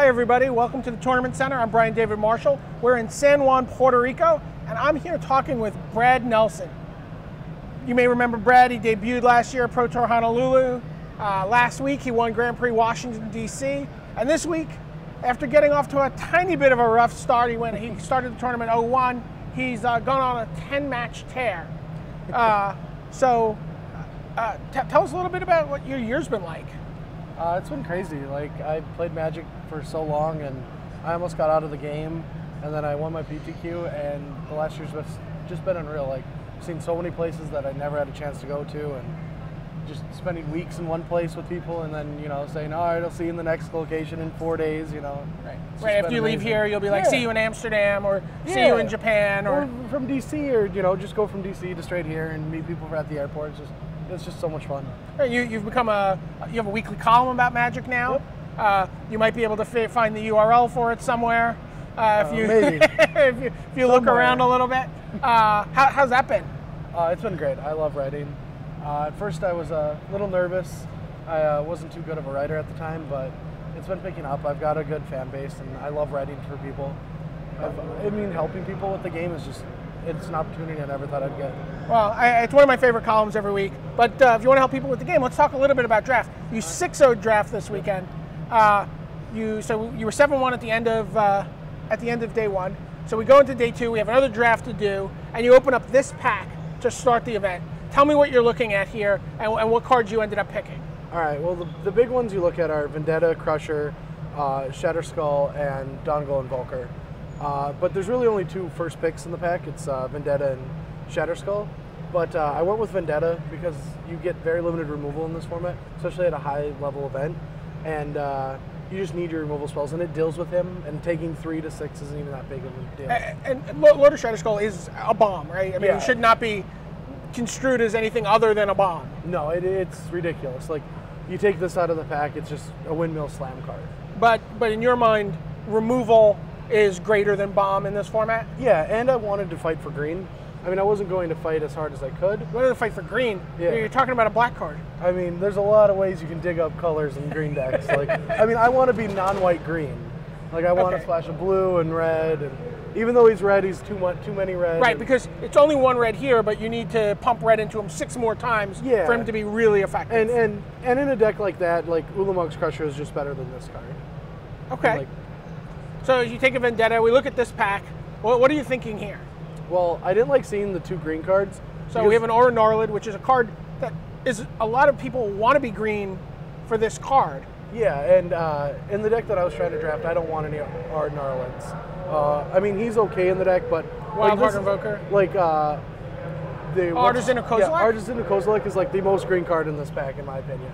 Hi everybody, welcome to the Tournament Center. I'm Brian David Marshall. We're in San Juan, Puerto Rico, and I'm here talking with Brad Nelson. You may remember Brad, he debuted last year at Pro Tour Honolulu. Last week he won Grand Prix Washington, D.C. And this week, after getting off to a tiny bit of a rough start, he started the tournament 0-1. He's gone on a 10-match tear. Tell us a little bit about what your year's been like. It's been crazy. Like, I played Magic for so long, and I almost got out of the game, and then I won my PTQ, and the last year's just been unreal. Like, I've seen so many places that I never had a chance to go to, and just spending weeks in one place with people, and then, you know, saying, all right, I'll see you in the next location in 4 days, you know. Right, after you leave here, you'll be like, see you in Amsterdam, or see you in Japan, or from DC, or, you know, just go from DC to straight here and meet people at the airport. It's just so much fun. You've become you have a weekly column about Magic now. Yep. You might be able to find the URL for it somewhere maybe. if you look around a little bit. How's that been? It's been great. I love writing. At first I was a little nervous. I wasn't too good of a writer at the time, but it's been picking up. I've got a good fan base, and I love writing for people. Helping people with the game is it's an opportunity I never thought I'd get. Well, it's one of my favorite columns every week. But if you want to help people with the game, let's talk a little bit about draft. You 6-0'd draft this weekend. You were 7-1 at the end of day one. So we go into day two. We have another draft to do, and you open up this pack to start the event. Tell me what you're looking at here, and what cards you ended up picking. All right. Well, the big ones you look at are Vendetta, Crusher, Shatterskull, and Dongle and Volker. But there's really only two first picks in the pack. It's Vendetta and Shatterskull. But I went with Vendetta because you get very limited removal in this format, especially at a high-level event. And you just need your removal spells, and it deals with him, and taking 3 to 6 isn't even that big of a deal. And Lord of Shatterskull is a bomb, right? I mean, it should not be construed as anything other than a bomb. No, it's ridiculous. Like, you take this out of the pack, it's just a windmill slam card. But in your mind, removal is greater than bomb in this format? Yeah, and I wanted to fight for green. I mean, I wasn't going to fight as hard as I could. You wanted to fight for green? Yeah. You're talking about a black card. I mean, there's a lot of ways you can dig up colors in green decks. Like, I mean, I want to be non-white green. Like, I want to splash of blue and red. And even though he's red, he's too many red. Right, because it's only one red here, but you need to pump red into him 6 more times for him to be really effective. And in a deck like that, like, Ulamog's Crusher is just better than this card. Okay. So you take a Vendetta, we look at this pack. What are you thinking here? Well, I didn't like seeing the 2 green cards. So we have an Aura Gnarlid, which is a card that is a lot of people want to be green for this card. Yeah, and in the deck that I was trying to draft, I don't want any Aura Gnarlids. I mean, he's okay in the deck, but Wildheart Invoker. Like the Artisan of Kozilek? Yeah, Artisan of Kozilek is like the most green card in this pack, in my opinion.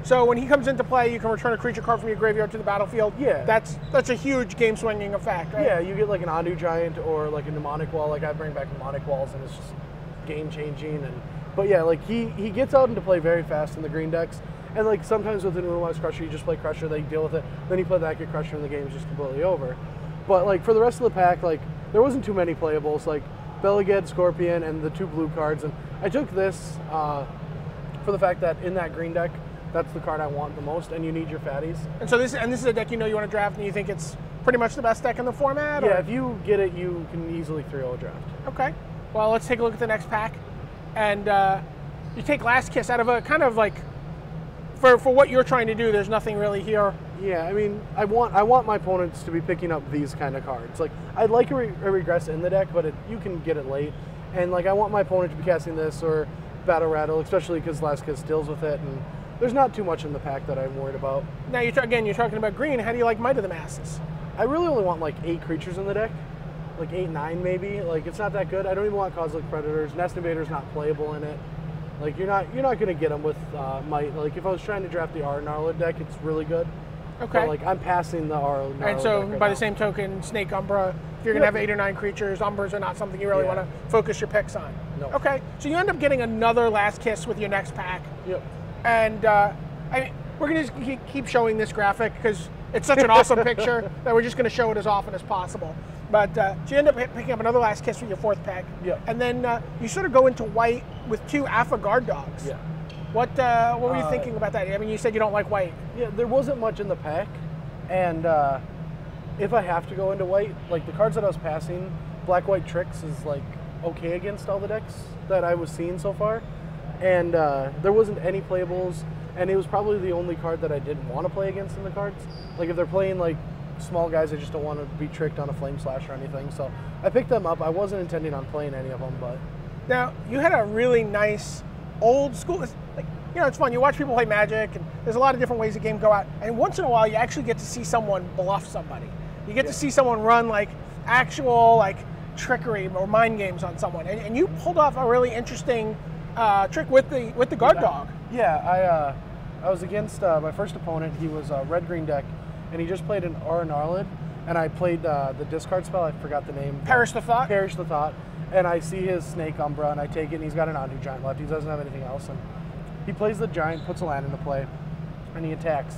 So when he comes into play, you can return a creature card from your graveyard to the battlefield. Yeah. That's a huge game-swinging effect, right? Yeah, you get like an Andu Giant or like a Mnemonic Wall. Like, I bring back Mnemonic Walls, and it's just game-changing. But yeah, like, he gets out into play very fast in the green decks. And like, sometimes with an Ulamog's Crusher, you just play Crusher, they deal with it. Then you play that, get Crusher, and the game's just completely over. But like, for the rest of the pack, like, there wasn't too many playables. Like, Beliged, Scorpion, and the 2 blue cards. And I took this for the fact that in that green deck, that's the card I want the most, and you need your fatties. And so this is a deck you want to draft, and you think it's pretty much the best deck in the format? Yeah, if you get it, you can easily 3-0 a draft. Okay. Well, let's take a look at the next pack. And you take Last Kiss out of a kind of like, for what you're trying to do, there's nothing really here. Yeah, I mean, I want my opponents to be picking up these kind of cards. Like, I'd like a Regress in the deck, but you can get it late. And like, I want my opponent to be casting this or Battle Rattle, especially because Last Kiss deals with it, and there's not too much in the pack that I'm worried about. Now, you're talking about green. How do you like Might of the Masses? I really only want like 8 creatures in the deck, like 8, 9 maybe. Like, it's not that good. I don't even want Cosmic Predators. Nest Invader's not playable in it. Like, you're not gonna get them with Might. Like, if I was trying to draft the Aura Gnarlid deck, it's really good. Okay. But, like, I'm passing the Aura Gnarlid deck. And so, by the same token, Snake Umbra. If you're gonna have 8 or 9 creatures, Umbras are not something you really want to focus your picks on. No. Okay. So you end up getting another Last Kiss with your next pack. Yep. And I mean, we're going to keep showing this graphic because it's such an awesome picture that we're just going to show it as often as possible. But so you end up picking up another Last Kiss with your 4th pack. Yep. And then you sort of go into white with 2 Alpha Guard Dogs. Yeah. What were you thinking about that? I mean, you said you don't like white. Yeah, there wasn't much in the pack. And if I have to go into white, like the cards that I was passing, black-white tricks is like okay against all the decks that I was seeing so far. And there wasn't any playables, and it was probably the only card that I didn't want to play against in the cards. Like if they're playing like small guys, I just don't want to be tricked on a Flame Slash or anything. So I picked them up. I wasn't intending on playing any of them, but... Now, you had a really nice old school... Like, you know, it's fun. You watch people play Magic, and there's a lot of different ways the game go out. And once in a while, you actually get to see someone bluff somebody. You get to see someone run like actual like trickery or mind games on someone. And you pulled off a really interesting trick with the guard dog. Yeah, I was against my first opponent. He was a red-green deck, and he just played an Arnarlid, and I played the discard spell. I forgot the name. Perish the Thought? Perish the Thought. And I see his Snake Umbra, and I take it, and he's got an Ondu Giant left. He doesn't have anything else. And he plays the Giant, puts a land into play, and he attacks.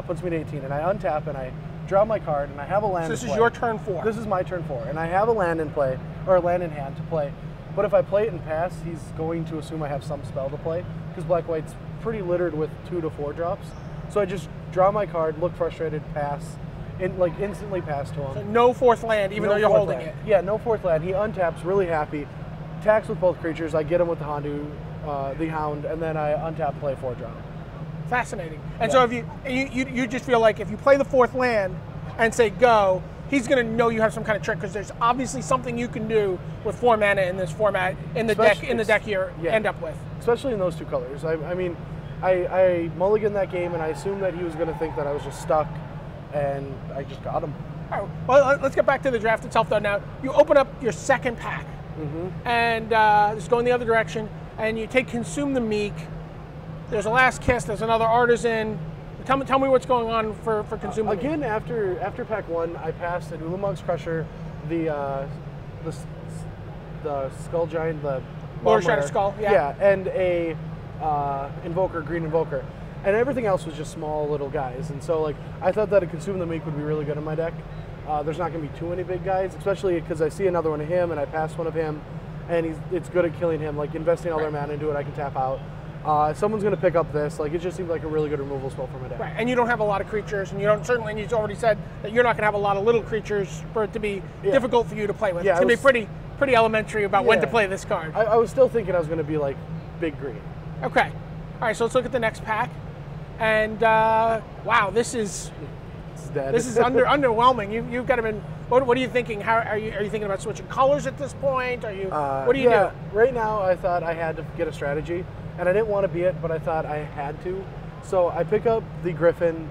Puts me to 18, and I untap, and I draw my card, and I have a land in play. So this is your turn 4. This is my turn 4, and I have a land in play, or a land in hand to play. But if I play it and pass, he's going to assume I have some spell to play, because black-white's pretty littered with 2 to 4 drops. So I just draw my card, look frustrated, pass, and like instantly pass to him. So no 4th land, even though you're holding it. Yeah, no 4th land. He untaps, really happy, attacks with both creatures. I get him with the Hound, and then I untap, play 4-drop. Fascinating. And so if you just feel like if you play the 4th land and say go, he's going to know you have some kind of trick, because there's obviously something you can do with 4 mana in this format in the deck you end up with. Especially in those 2 colors. I mean, I mulliganed that game, and I assumed that he was going to think that I was just stuck, and I just got him. All right, well, let's get back to the draft itself, though. Now, you open up your second pack, and just go in the other direction, and you take Consume the Meek. There's a Last Kiss. There's another Artisan. Tell me what's going on for Consume the Meek. Again, after pack 1, I passed an Ulamog's Crusher, the Skull Giant, the Lower Shadow Skull, yeah, and a Invoker, green Invoker, and everything else was just small little guys. And so like I thought that a Consume the Meek would be really good in my deck. There's not going to be too many big guys, especially because I see another one of him and I pass one of him, and it's good at killing him. Like investing all their mana into it, I can tap out. Someone's going to pick up this. Like it just seems like a really good removal spell for my deck. Right, and you don't have a lot of creatures, and you don't certainly. And you've already said that you're not going to have a lot of little creatures for it to be difficult for you to play with. It's going to be pretty elementary about when to play this card. I was still thinking I was going to be like big green. Okay, all right. So let's look at the next pack, and wow, this is underwhelming. You've got to been. What are you thinking? How are you thinking about switching colors at this point? Are you? What do you do? Right now, I thought I had to get a strategy. And I didn't want to be it, but I thought I had to. So I pick up the Griffin,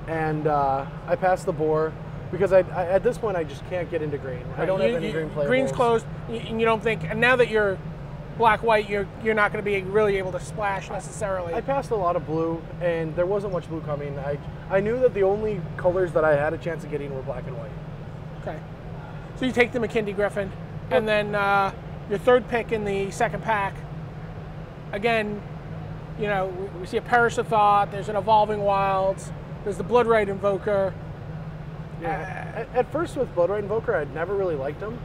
and I pass the Boar, because at this point I just can't get into green. I don't have any green playables. Green's closed, and you don't think. And now that you're black-white, you're not going to be really able to splash necessarily. I passed a lot of blue, and there wasn't much blue coming. I knew that the only colors that I had a chance of getting were black and white. Okay. So you take the McKindy Griffin, and then your third pick in the second pack. Again, you know, we see a Perish the Thought, there's an Evolving Wilds, there's the Bloodright Invoker. Yeah. At first with Bloodright Invoker, I'd never really liked him,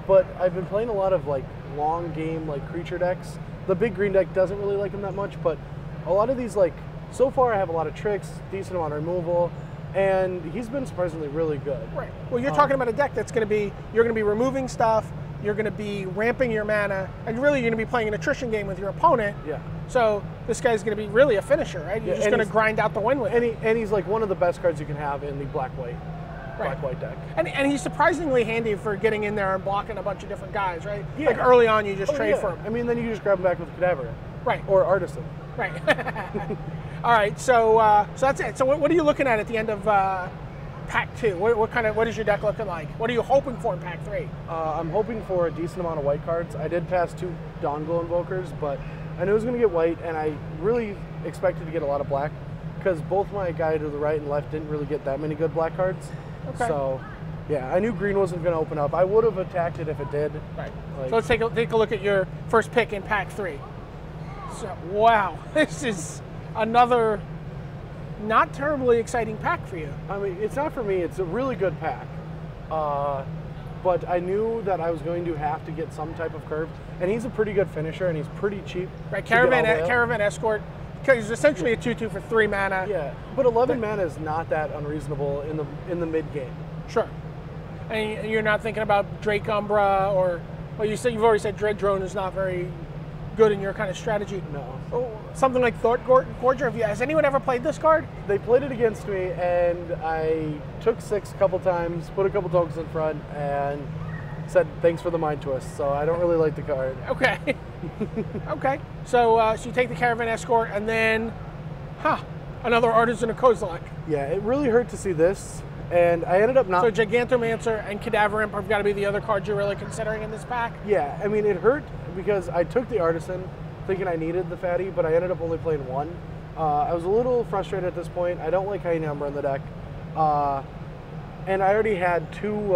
but I've been playing a lot of like long game like creature decks. The big green deck doesn't really like him that much, but a lot of these, like, so far I have a lot of tricks, decent amount of removal, and he's been surprisingly really good. Right. Well, you're talking about a deck that's going to be, you're going to be removing stuff, you're going to be ramping your mana, and really you're going to be playing an attrition game with your opponent. Yeah. So this guy's going to be really a finisher, right? You're just going to grind out the win with him. And he's like one of the best cards you can have in the black-white deck. And he's surprisingly handy for getting in there and blocking a bunch of different guys, right? Yeah. Like early on you just trade for him. I mean, then you just grab him back with Cadaver. Right. Or Artisan. Right. All right, so that's it. So what are you looking at the end of Pack 2? What is your deck looking like? What are you hoping for in Pack 3? I'm hoping for a decent amount of white cards. I did pass 2 Dawn-Glow Invokers, but I knew I was going to get white, and I really expected to get a lot of black, because both my guy to the right and left didn't really get that many good black cards. Okay. So, yeah, I knew green wasn't going to open up. I would have attacked it if it did. Right. So let's take a look at your first pick in Pack 3. So, wow, this is another not terribly exciting pack for you. I mean, it's not for me. It's a really good pack. But I knew that I was going to have to get some type of curve. And he's a pretty good finisher, and he's pretty cheap. Right, Caravan Escort. He's essentially a 2/2 for 3 mana. Yeah, but 11 mana is not that unreasonable in the mid game. Sure. And you're not thinking about Drake Umbra or, well, you've already said Dread Drone is not very good in your kind of strategy. No. Oh, something like Thought Gorger. Has anyone ever played this card? They played it against me, and I took 6 a couple times, put a couple tokens in front, and said thanks for the mind twist. So I don't really like the card. Okay. Okay. So you take the Caravan Escort, and then, another Artisan of Kozilek. Yeah, it really hurt to see this, and I ended up not. So Gigantomancer and Cadaver Imp have got to be the other cards you're really considering in this pack? Yeah, I mean, it hurt because I took the Artisan thinking I needed the fatty, but I ended up only playing 1. I was a little frustrated at this point. I don't like High Number in the deck. And I already had 1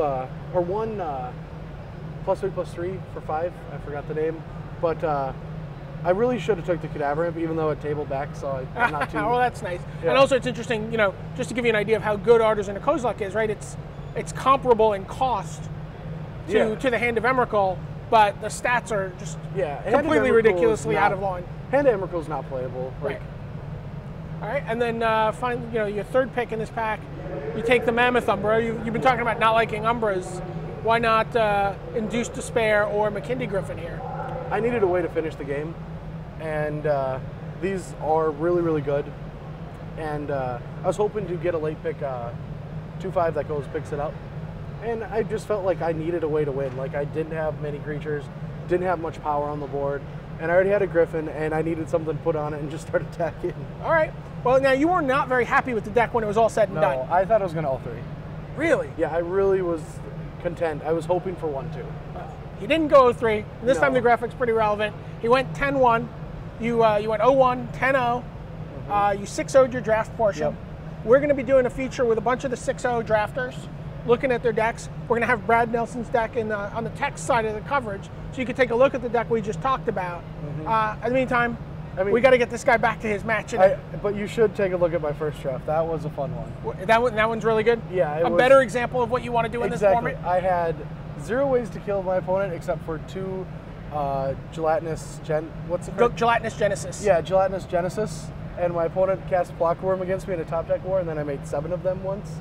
+3/+3 for 5. I forgot the name. But I really should have took the Cadaver Imp, even though it tabled back, so I'm not too... Well, that's nice. Yeah. And also it's interesting, just to give you an idea of how good Artisan of Kozilek is, right? It's comparable in cost to the Hand of Emrakul, but the stats are just completely ridiculously out of line. Hand of Emrakul is not playable. Right. All right, and then your third pick in this pack, you take the Mammoth Umbra. You've been talking about not liking Umbras. Why not Induced Despair or McKindy Griffin here? I needed a way to finish the game, and these are really, really good. And I was hoping to get a late pick 2/5 that picks it up. And I just felt like I needed a way to win. Like, I didn't have many creatures, didn't have much power on the board, and I already had a Griffin, and I needed something put on it and just start attacking. All right. Well, now you were not very happy with the deck when it was all said and done. No, I thought I was going to all 3. Really? Yeah, I really was content. I was hoping for 1-2. He didn't go 03. This time the graphics pretty relevant. He went 10-1. You went 0-1, 10-0. You 6-0'd your draft portion. Yep. We're going to be doing a feature with a bunch of the 6-0 drafters, looking at their decks. We're going to have Brad Nelson's deck on the text side of the coverage, so you can take a look at the deck we just talked about. In the meantime, we got to get this guy back to his match. But you should take a look at my first draft. That was a fun one. That one's really good? Yeah. A better example of what you want to do in this format? I had 0 ways to kill my opponent except for 2 gelatinous Gelatinous Genesis. Yeah, gelatinous Genesis. And my opponent cast Blockworm against me in a top deck war, and then I made 7 of them once.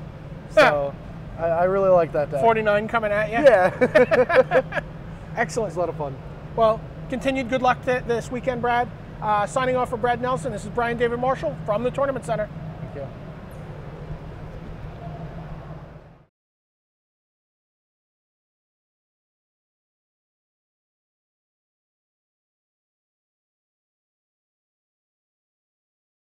So I really like that deck. 49 coming at you? Yeah. Excellent. It was a lot of fun. Well, continued good luck this weekend, Brad. Signing off for Brad Nelson, this is Brian David Marshall from the Tournament Center. Thank you.